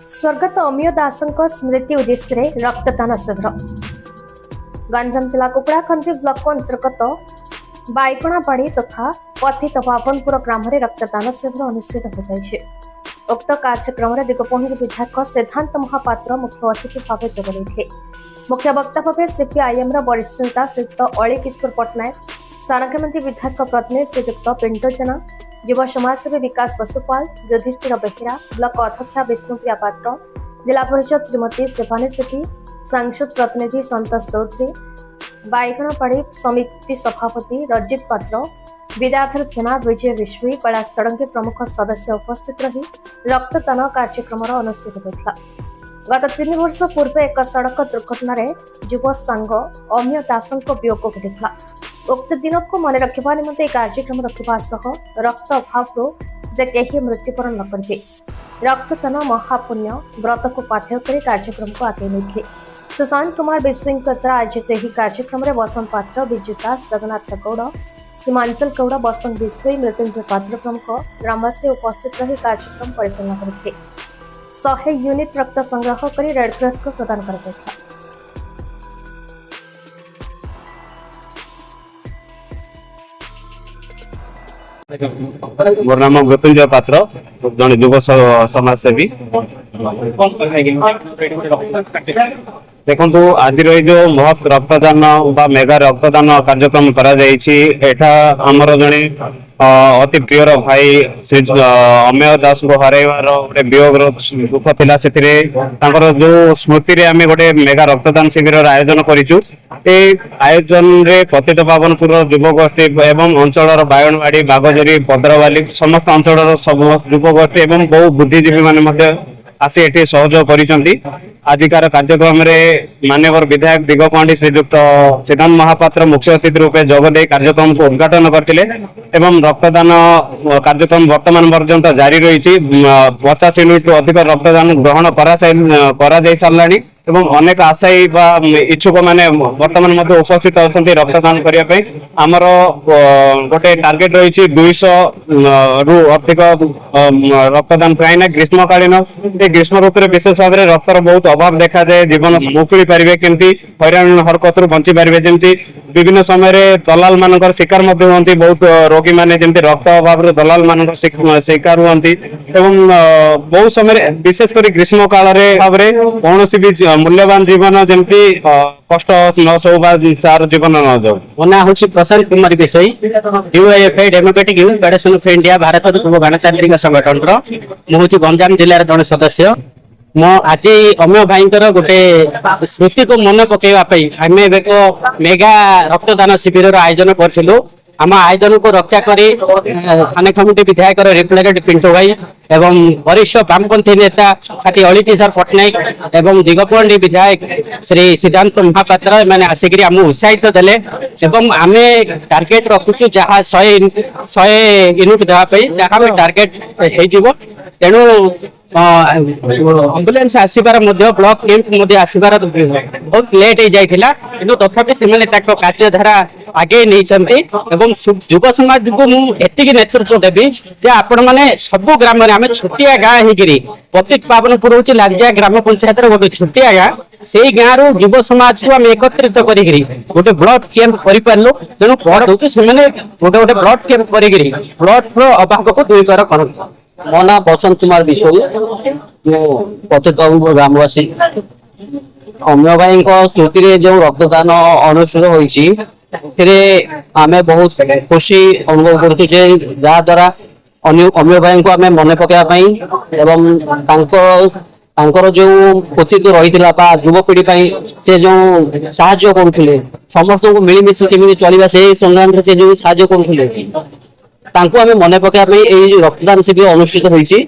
स्वर्गत अमिय दासଙ୍କ स्मृति उद्देश्य रक्तदान शिविर गंजाम जिला कुकुड़ाखंडी ब्लॉक अंतर्गत बाईकणाबाड़ी तथा पथित पावनपुर ग्राम में रक्तदान शिविर अनुष्ठित हो उक्त कार्यक्रम में दिगपहंडी विधायक सिद्धांत महापात्र मुख्य अतिथि भाव जोगदे मुख्य वक्ता भाव सीपीआईएम वरिष्ठ नेता श्रीयुक्त अली किशोर पट्टनायक सानकामती विधायक प्रतिनिधि श्रीयुक्त पिंटो जेना युव समाजसेवी विकास बसुपाल युधिष्ठिर बेहेरा ब्लॉक अध्यक्षा विष्णुप्रिया पात्र जिला परिषद श्रीमती शिवानी सेठी सांसद प्रतिनिधि संतोष चौधरी बाईगणपाड़ी समिति सभापति रजित पात्र विद्याधर सेना विजय विश्वी कैलाश षडंगी प्रमुख सदस्य उपस्थित रही रक्तदान कार्यक्रम अनुष्ठित होता। गत 3 वर्ष पूर्व एक सड़क दुर्घटन युव सांग अमिय दास वियोग घटा उक्त दिन को मन रखा निमंते कार्यक्रम रखा सह रक्त अभाव जे कहीं मृत्युवरण न करेंगे रक्तदान महापुण्य व्रत को पाथ्य कर कार्यक्रम को आगे नहीं सुशांत कुमार विश्वी द्वारा आयोजित यह कार्यक्रम में वसंत पात्र विजु दास जगन्नाथ गौड़ सीमांचल गौड़ बसंत विश्वी मृत्युंजय पात्र प्रमुख ग्रामवासी उपस्थित रही कार्यक्रम परिचालना करते 100 यूनिट रक्त संग्रह कर रेडक्रॉस को प्रदान कर मोर नाम मृत्युंजय पात्र जन युव समाजसेवी देखु आज जो महत् रक्तदान मेगा रक्तदान कार्यक्रम आमर जड़े अति प्रिय भाई श्री अमेय दास को हरइबार गोटे वियोग दुख थिला जो स्मृति आम गोटे मेगा रक्तदान शिविर आयोजन करिचु आयोजन रे पतित पावनपुर युवगोष्ठी एवं अंचल बायणवाड़ी बागजरी पदरवाली समस्त अंचल सब युवगोष्ठी एवं बहु बुद्धिजीवी माने आसी एठी सहयोग करिसंती आजिकार कार्यक्रम रे माननीय विधायक दिगपहंडी श्रीयुक्त सिद्धांत महापात्र मुख्य अतिथि रूपे जोगदे कार्यक्रम को उद्घाटन करथिले एवं रक्तदान कार्यक्रम वर्तमान पर्यंत जारी रही 50 यूनिट अधिक रक्तदान ग्रहण करा जाय सारलानी एवं अनेक आशायी इच्छुक माने वर्तमान मध्य उपस्थित अच्छा रक्तदान करने आमर गोटे टार्गेट रही 200 रु अधिक रक्तदान कहीं ग्रीष्मकालीन ग्रीष्म ऋतु विशेष भाव में रक्तर बहुत अभाव देखा जाए जीवन मुकुली पारे केमती हैरान हरकत बहुची पारे जमी विभिन्न समय दलाल मान शिकार होती बहुत रोगी मैंने जमी रक्त अभाव दलाल मान शिकार होती बहुत समय विशेषकर ग्रीष्म काल भाव में कौन भी मूल्यवान जीवन जमी कष्ट न सोबा चार जीवन न जाऊ मो ना हूँ प्रशांत कुमार विषयी UFI democratic youth federation of India Bharat पूर्व गणतांत्रिक संगठन मुझे गंजाम जिलार जन सदस्य मो आज अमिय भाई गोटे स्मृति को मन पकड़ाई आम एक मेगा रक्तदान शिविर आयोजन करूँ आम आयोजन को रक्षा कर सानकामती विधायक रिप्रेजेंटेटिव पिंटू भाई एवं वरिष्ठ वामपंथी नेता साथी अली किशोर पट्टनायक एवं दिगपहंडी विधायक श्री सिद्धांत महापात्र मैंने आसिक आम उत्साहित देले एवं आम टार्गेट रखुचु जहाँ 100 यूनिट देवाई टार्गेट हो तेणु एम्बुलेंस आसबार ब्लॉक कैंप आसबार बहुत लेट हो जाता कि तथापि से कार्यधारा आगे नहीं युव समाज को मुझे नेतृत्व देवी जे आपण मैंने सबू ग्राम आम छोटिया गाँ होगी पतित पावनपुर हूँ लागिया ग्राम पंचायत गोटे छोटिया गाँ से गाँव रु युव समाज को आम एकत्रित कर गोटे ब्लड कैंप करूँ तेणु गोटे गोटे ब्लड कैंप कर ब्लड अभाव को दूरीकर कर मो ना बसंत कुमार विश्वी पतित ग्रामवासी अमिय भाई स्मृति जो रक्तदान अनुष्ठित होती आमे बहुत खुशी अनुभव करुँ जहाद्वारा अमिय भाई को आम मन पकड़ाई एवं जो पतित रही युवपीढ़ी से जो साहाय्य करुले समस्त को मिलमिश केमी चलवा से संग्राम से जो साहाय्य करुले आम मन पकड़ाई रक्तदान शिविर अनुष्ठित होती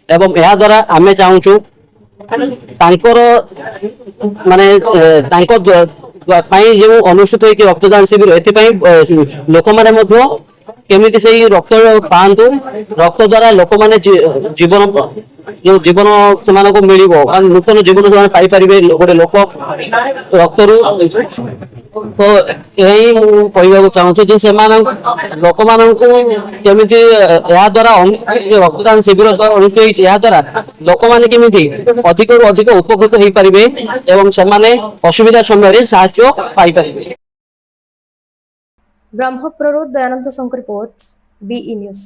द्वारा आम चाहूँ माने जो अनुष्ठित हो रक्तदान शिविर लोक मैंने केमी से रक्त पातु रक्त द्वारा लोक मैंने जीवन जो जीवन से मिल नूतन जीवन से पाइपर गोटे लोक रक्त तो यही कहवाक चाहूँ से लोक मान केमी या द्वारा रक्तदान शिविर अनुष्ठित या द्वारा लोक मैंने केमी अधिक रु अधिक उपकृत हो पारे एवं से असुविधा समय साहाय्य पाई। ब्रह्मपुरରୁ Dayanand Shankar report BE news.